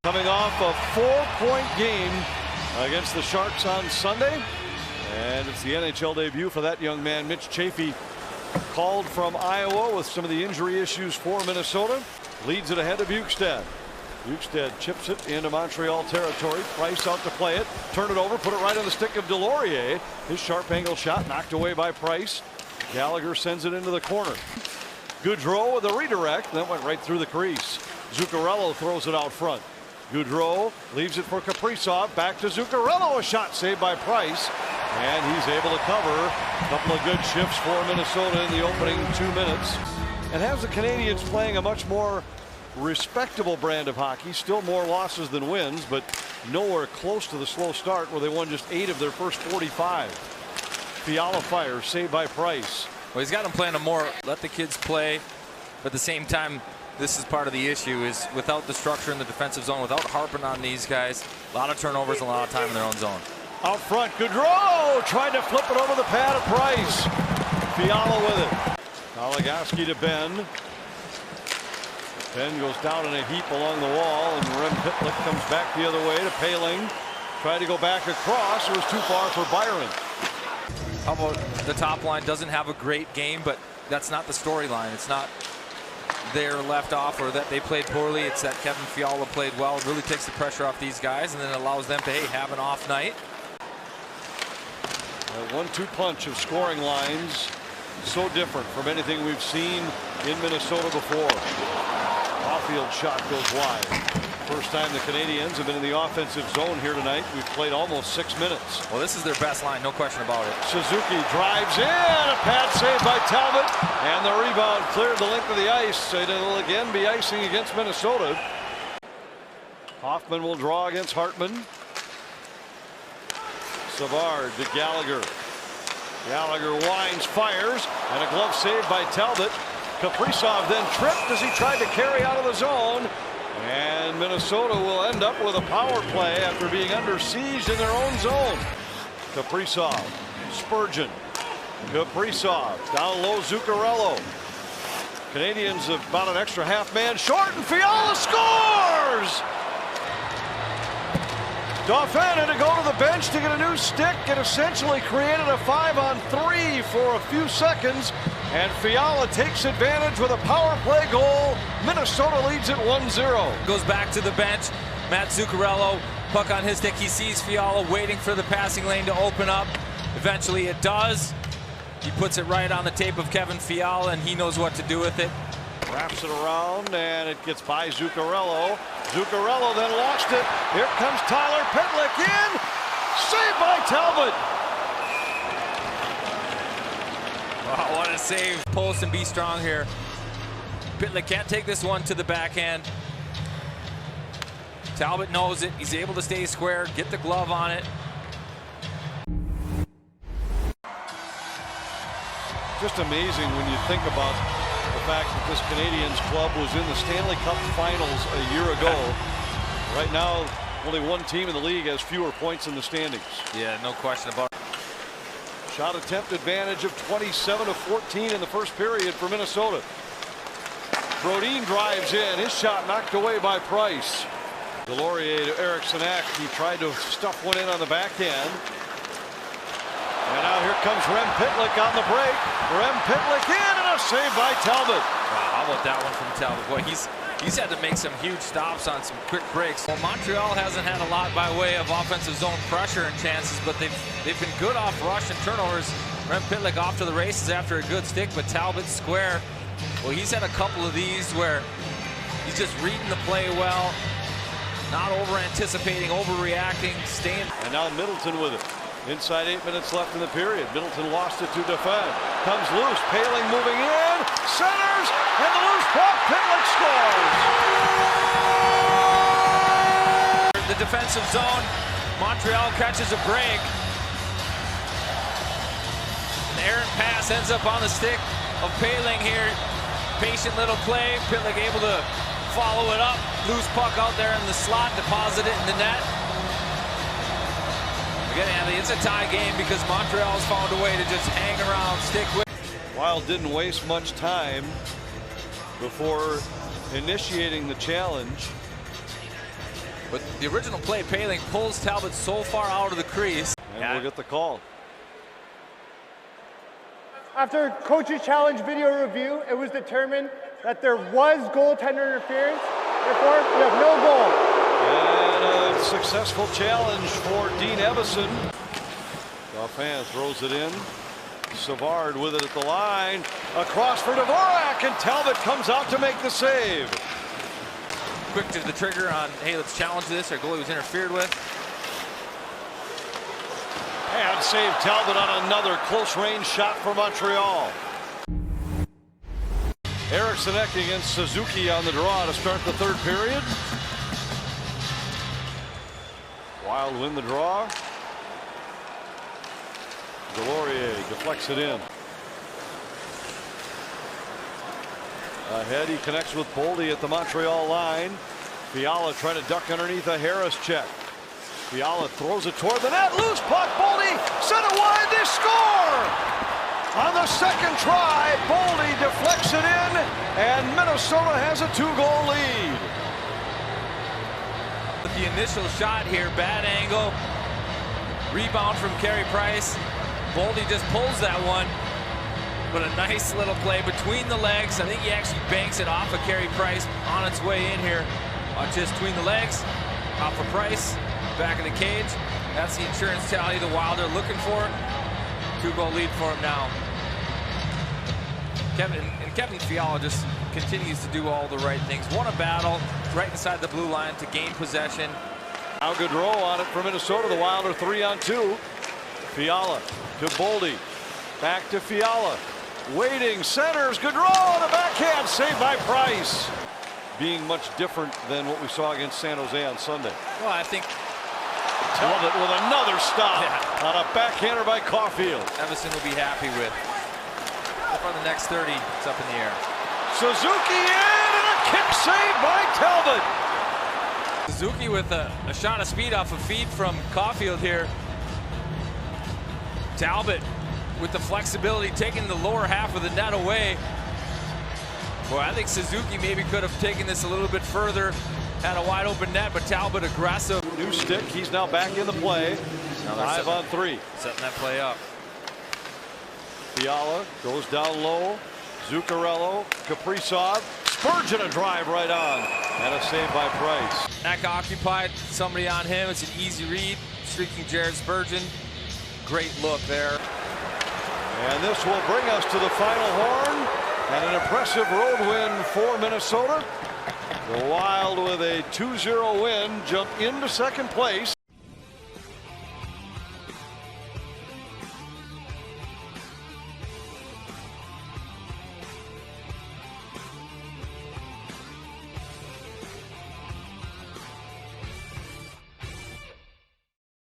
Coming off a 4-point game against the Sharks on Sunday. And it's the NHL debut for that young man, Mitch Chaffee, called from Iowa with some of the injury issues for Minnesota. Leads it ahead of Bjugstad. Bjugstad chips it into Montreal territory. Price out to play it. Turn it over. Put it right on the stick of Delorier. His sharp angle shot knocked away by Price. Gallagher sends it into the corner. Goudreau with a redirect. That went right through the crease. Zuccarello throws it out front. Goudreau leaves it for Kaprizov. Back to Zuccarello. A shot saved by Price. And he's able to cover. A couple of good shifts for Minnesota in the opening 2 minutes. And has the Canadiens playing a much more respectable brand of hockey. Still more losses than wins, but nowhere close to the slow start where they won just 8 of their first 45. Fiala fires, saved by Price. Well, he's got them playing a more let the kids play, but at the same time, this is part of the issue is without the structure in the defensive zone, without harping on these guys, a lot of turnovers, a lot of time in their own zone. Out front, Goudreau tried to flip it over the pad of Price. Fiala with it. Nalagaski to Ben. Ben goes down in a heap along the wall, and Rem Pitlick comes back the other way to Poehling. Tried to go back across. It was too far for Byron. How about the top line doesn't have a great game, but that's not the storyline. It's not they're left off or that they played poorly. It's that Kevin Fiala played well. It really takes the pressure off these guys, and then it allows them to, hey, have an off night. A 1-2 punch of scoring lines. So different from anything we've seen in Minnesota before. Caulfield shot goes wide. First time the Canadiens have been in the offensive zone here tonight. We've played almost 6 minutes. Well, this is their best line, no question about it. Suzuki drives in. A pad save by Talbot. And the rebound cleared the length of the ice. It'll again be icing against Minnesota. Hoffman will draw against Hartman. Savard to Gallagher. Gallagher winds, fires, and a glove saved by Talbot. Kaprizov then tripped as he tried to carry out of the zone. And Minnesota will end up with a power play after being under siege in their own zone. Kaprizov, Spurgeon, Kaprizov, down low Zuccarello. Canadiens about an extra half man short, and Fiala scores! Dauphin had to go to the bench to get a new stick and essentially created a 5-on-3 for a few seconds. And Fiala takes advantage with a power play goal. Minnesota leads it 1-0. Goes back to the bench. Matt Zuccarello, puck on his stick. He sees Fiala waiting for the passing lane to open up. Eventually it does. He puts it right on the tape of Kevin Fiala, and he knows what to do with it. Wraps it around, and it gets by Zuccarello. Zuccarello then lost it. Here comes Tyler Pitlick in. Saved by Talbot. Wow, what a save. Post and be strong here. Pitlick can't take this one to the backhand. Talbot knows it. He's able to stay square, get the glove on it. Just amazing when you think about the fact that this Canadiens club was in the Stanley Cup Finals a year ago. Right now, only one team in the league has fewer points in the standings. Yeah, no question about it. Shot attempt advantage of 27-14 in the first period for Minnesota. Brodin drives in. His shot knocked away by Price. Delorier to Eriksson Ek. He tried to stuff one in on the backhand. And now here comes Rem Pitlick on the break. Rem Pitlick in, and a save by Talbot. Wow, how about that one from Talbot? Boy, he's had to make some huge stops on some quick breaks. Well, Montreal hasn't had a lot by way of offensive zone pressure and chances, but they've been good off rush and turnovers. Rem Pitlick off to the races after a good stick, but Talbot square. Well, he's had a couple of these where he's just reading the play well, not over-anticipating, overreacting, staying. And now Middleton with it. Inside 8 minutes left in the period. Middleton lost it to Dauphin. Comes loose. Poehling moving in. Centers. And the loose puck. Pitlick scores. The defensive zone. Montreal catches a break. An errant pass ends up on the stick of Poehling here. Patient little play. Pitlick able to follow it up. Loose puck out there in the slot. Deposit it in the net. Again, Anthony, it's a tie game because Montreal's found a way to just hang around, stick with. Wild didn't waste much time before initiating the challenge. But the original play, Poehling pulls Talbot so far out of the crease. And we'll get the call. After coach's challenge video review, it was determined that there was goaltender interference. Therefore, we have no goal. And a successful challenge for Dean Evason. Dauphin throws it in. Savard with it at the line. Across for Dvorak, and Talbot comes out to make the save. Quick to the trigger on, hey, let's challenge this. Our goalie was interfered with. And save Talbot on another close range shot for Montreal. Eriksson Ek against Suzuki on the draw to start the third period. Wild win the draw. Delorier deflects it in. Ahead, he connects with Boldy at the Montreal line. Fiala trying to duck underneath a Harris check. Fiala throws it toward the net. Loose puck. Boldy sent it wide. They score! On the second try, Boldy deflects it in, and Minnesota has a 2-goal lead. With the initial shot here, bad angle. Rebound from Carey Price. Boldy just pulls that one. But a nice little play between the legs. I think he actually banks it off of Carey Price on its way in here. Just between the legs, off of Price, back in the cage. That's the insurance tally the Wild are looking for. 2-goal lead for him now. Kevin Fiala just continues to do all the right things. Won a battle right inside the blue line to gain possession. Now Gaudreau on it for Minnesota. The Wild are 3-on-2. Fiala to Boldy. Back to Fiala. Waiting, centers, Gaudreau on the backhand, saved by Price. Being much different than what we saw against San Jose on Sunday. Well, I think Talbot with another stop on a backhander by Caulfield. Evason will be happy with. For the next 30, it's up in the air. Suzuki in, and a kick save by Talbot. Suzuki with a shot of speed off a feed from Caulfield here. Talbot with the flexibility, taking the lower half of the net away. Boy, I think Suzuki maybe could have taken this a little bit further. Had a wide open net, but Talbot aggressive. New stick, he's now back in the play. 5-on-3. Setting that play up. Fiala goes down low. Zuccarello, Kaprizov, Spurgeon a drive right on, and a save by Price. Eck occupied, somebody on him. It's an easy read. Streaking Jared Spurgeon. Great look there. And this will bring us to the final horn, and an impressive road win for Minnesota. The Wild with a 2-0 win jump into second place.